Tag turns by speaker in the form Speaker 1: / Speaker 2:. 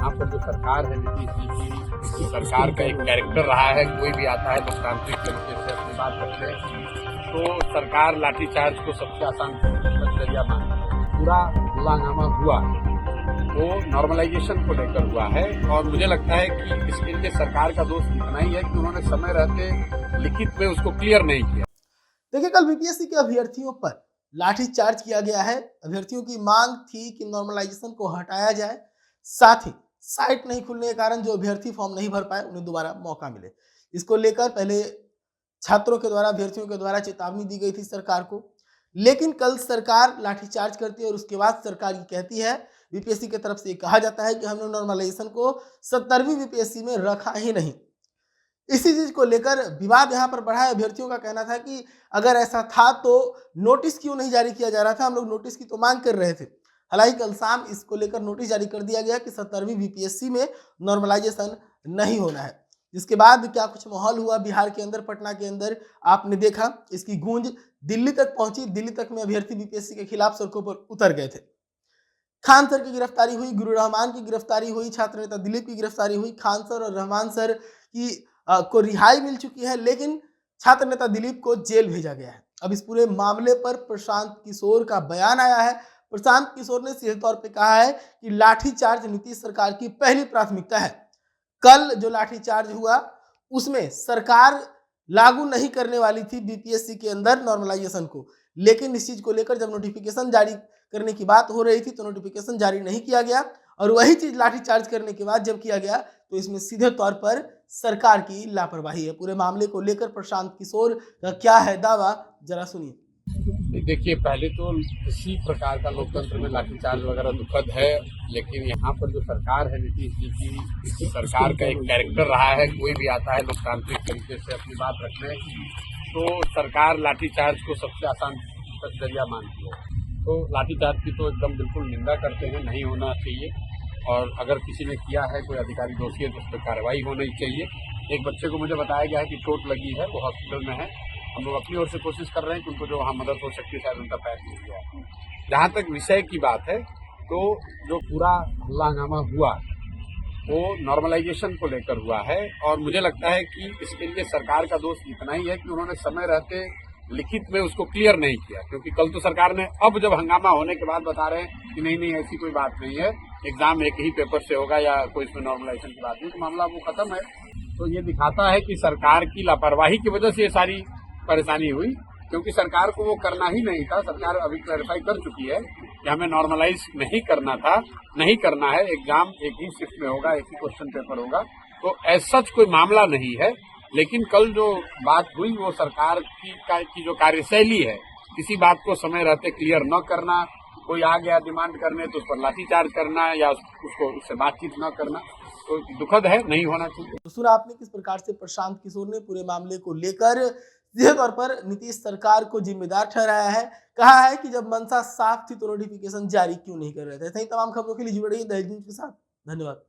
Speaker 1: यहाँ पर जो सरकार है नीतीश जी की सरकार का एक कैरेक्टर रहा है, कोई भी आता है लोकतांत्रिक तरीके से अपनी बात रखते हैं तो सरकार लाठीचार्ज को सबसे आसान जरिया मानती है। पूरा हंगामा हुआ वो नॉर्मलाइजेशन को लेकर हुआ है और मुझे लगता है कि इसके लिए सरकार का दोष इतना ही है कि उन्होंने समय रहते लिखित में उसको क्लियर नहीं किया।
Speaker 2: देखिए, कल बीपीएससी के अभ्यर्थियों पर लाठीचार्ज किया गया है। अभ्यर्थियों की मांग थी कि नॉर्मलाइजेशन को हटाया जाए, साथ ही साइट नहीं खुलने के कारण जो अभ्यर्थी फॉर्म नहीं भर पाए उन्हें दोबारा मौका मिले। इसको लेकर पहले छात्रों के द्वारा, अभ्यर्थियों के द्वारा चेतावनी दी गई थी सरकार को, लेकिन कल सरकार लाठीचार्ज करती है और उसके बाद सरकार ये कहती है, बीपीएससी की तरफ से कहा जाता है कि हमने नॉर्मलाइजेशन को 70वीं बीपीएससी में रखा ही नहीं। इसी चीज को लेकर विवाद यहाँ पर बढ़ा है। अभ्यर्थियों का कहना था कि अगर ऐसा था तो नोटिस क्यों नहीं जारी किया जा रहा था, हम लोग नोटिस की तो मांग कर रहे थे। हालांकि कल शाम इसको लेकर नोटिस जारी कर दिया गया कि 70वीं बीपीएससी में नॉर्मलाइजेशन नहीं होना है। जिसके बाद क्या कुछ माहौल हुआ बिहार के अंदर, पटना के अंदर आपने देखा, इसकी गूंज दिल्ली तक पहुंची। दिल्ली तक में अभ्यर्थी बीपीएससी के खिलाफ सड़कों पर उतर गए थे। खान सर की गिरफ्तारी हुई, गुरु रहमान की गिरफ्तारी हुई, छात्र नेता दिलीप की गिरफ्तारी हुई, खान सर और रहमान सर की को रिहाई मिल चुकी है, लेकिन छात्र नेता दिलीप को जेल भेजा गया है। अब इस पूरे मामले पर प्रशांत किशोर का बयान आया है। प्रशांत किशोर ने सीधे तौर पे कहा है कि लाठीचार्ज नीतीश सरकार की पहली प्राथमिकता है। कल जो लाठीचार्ज हुआ उसमें सरकार लागू नहीं करने वाली थी बीपीएससी के अंदर नॉर्मलाइजेशन को, लेकिन इस चीज को लेकर जब नोटिफिकेशन जारी करने की बात हो रही थी तो नोटिफिकेशन जारी नहीं किया गया और वही चीज लाठीचार्ज करने के बाद जब किया गया तो इसमें सीधे तौर पर सरकार की लापरवाही है। पूरे मामले को लेकर प्रशांत किशोर का क्या है दावा, जरा सुनिए।
Speaker 1: देखिए, पहले तो किसी प्रकार का लोकतंत्र में लाठीचार्ज वगैरह दुखद है, लेकिन यहाँ पर जो सरकार है नीतीश जी की सरकार का एक कैरेक्टर रहा है, कोई भी आता है लोकतांत्रिक तरीके से अपनी बात रखने तो सरकार लाठीचार्ज को सबसे आसान जरिया मानती है। तो लाठीचार्ज की तो एकदम बिल्कुल निंदा करते हैं, नहीं होना चाहिए और अगर किसी ने किया है, कोई अधिकारी दोषी है तो उस पर कार्रवाई होनी चाहिए। एक बच्चे को मुझे बताया गया है कि चोट लगी है, वो हॉस्पिटल में है। हम लोग अपनी ओर से कोशिश कर रहे हैं कि उनको जो वहाँ मदद हो सकती है शायद उनका पैर टूट गया। जहाँ तक विषय की बात है तो जो पूरा हंगामा हुआ वो नॉर्मलाइजेशन को लेकर हुआ है और मुझे लगता है कि इसके लिए सरकार का दोष इतना ही है कि उन्होंने समय रहते लिखित में उसको क्लियर नहीं किया। क्योंकि कल तो सरकार ने अब जब हंगामा होने के बाद बता रहे हैं कि नहीं ऐसी कोई बात नहीं है, एग्जाम एक ही पेपर से होगा या कोई इसमें नॉर्मलाइजेशन की बात नहीं, तो मामला वो खत्म है। तो ये दिखाता है कि सरकार की लापरवाही की वजह से ये सारी परेशानी हुई, क्योंकि सरकार को वो करना ही नहीं था। सरकार अभी क्लैरिफाई कर चुकी है कि हमें नॉर्मलाइज नहीं करना था, नहीं करना है, एग्जाम एक ही शिफ्ट में होगा, एक ही क्वेश्चन पेपर होगा। तो ऐसा कोई मामला नहीं है। लेकिन कल जो बात हुई वो सरकार की जो कार्यशैली है, किसी बात को समय रहते क्लियर न करना, कोई आ गया डिमांड करने तो उस पर लाठीचार्ज करना या उससे बातचीत न करना, तो दुखद है, नहीं होना चाहिए।
Speaker 2: तो सुना आपने किस प्रकार से प्रशांत किशोर ने पूरे मामले को लेकर सीधे तौर पर नीतीश सरकार को जिम्मेदार ठहराया है। कहा है कि जब मंशा साफ थी तो नोटिफिकेशन जारी क्यों नहीं कर रहे थे। तमाम खबरों के लिए जुड़े रहिए दैनिक न्यूज के साथ। धन्यवाद।